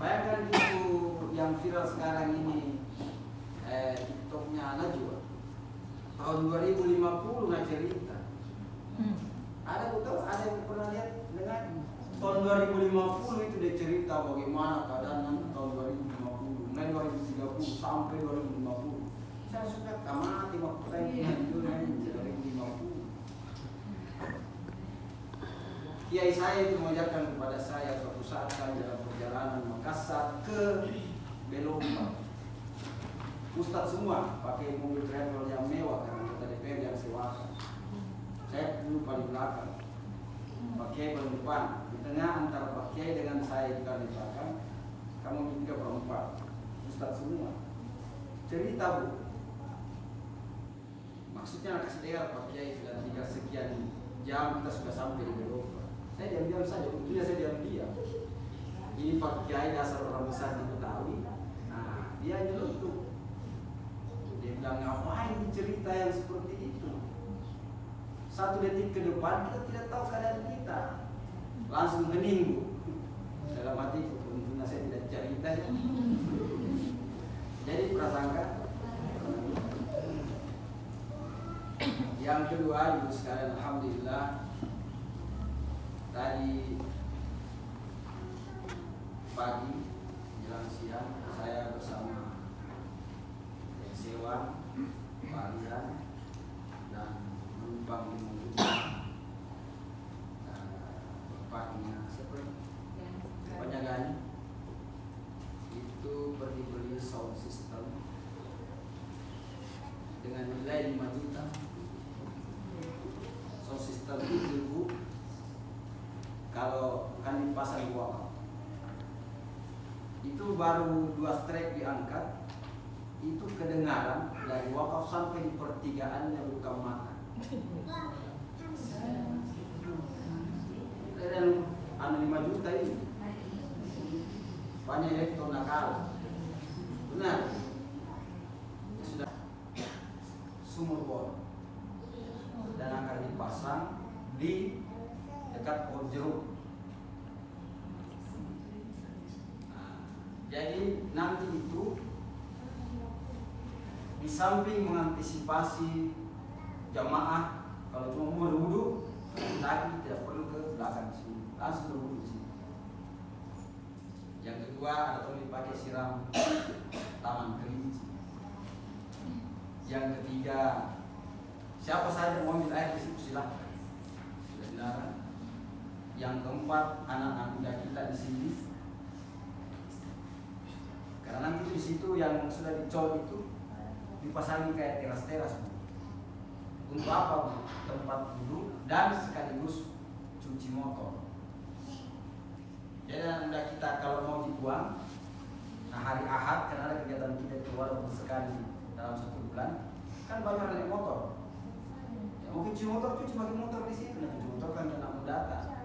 Bayangkan itu yang viral sekarang ini, TikToknya Najwa tahun 2050 nggak cerita. Ada yang pernah lihat dengan tahun 2050 itu dia cerita bagaimana keadaan tahun 2050, mulai 2030 sampai 2050. Saya suka kamati waktu itu 2050. Kiai saya itu mengajarkan kepada saya suatu saat saya dalam perjalanan Makassar ke Belomba. Ustadz semua pakai mobil travel yang mewah karena kota DPR yang sewakan. Saya dulu paling belakang, Pak Kiai paling depan. Di tengah antara Pak Kiai dengan saya di belakang, kamu 3/4. Ustadz semua. Cerita bu. Maksudnya anak kasih Pak Kiai sudah 3 sekian jam kita sudah sampai di Belomba. Saya diam-diam saja, tentunya saya diam-diam. Ini Pak Kiai dasar orang besar di Betawi. Nah, dia nyelutuk. Dia bilang, ngapain cerita yang seperti itu? 1 detik ke depan kita tidak tahu keadaan kita. Langsung hening bu. Dalam hatiku, tentunya saya tidak cerita. Jadi prasangka. Yang kedua, ibu sekalian, alhamdulillah. Tadi pagi menjelang siang saya bersama sewa, Parian dan menumpang di mobil bapaknya seperti penjaganya itu pergi beli sound system dengan nilai 5 juta. Sound system itu bu, kalau kan dipasang wakaf itu baru 2 strek diangkat, itu kedengaran dari wakaf sampai di pertigaannya buka mata. Dan 5 juta ini banyak elektro nakal. Benar. Sudah sumur bor dan akan dipasang di dekat pohon jeruk. Nah, jadi nanti itu di samping mengantisipasi jamaah kalau cuma mau berwudu lagi tidak perlu ke belakang sini, langsung berwudu sini. Yang kedua ada yang dipakai siram taman kelinci. Yang ketiga siapa saja mau ambil air di situ silahkan. Sudah dilarang. Yang keempat, anak-anak muda kita di sini, karena nanti di situ yang sudah dicol itu dipasangi kayak teras-teras. Untuk apa bu? Tempat duduk dan sekaligus cuci motor. Jadi anak muda kita kalau mau dibuang, nah hari Ahad karena ada kegiatan kita itu walaupun sekali dalam 1 bulan, kan banyak naik motor. Ya, mau cuci motor pakai motor di situ, nah cuci motor kan anak muda datang.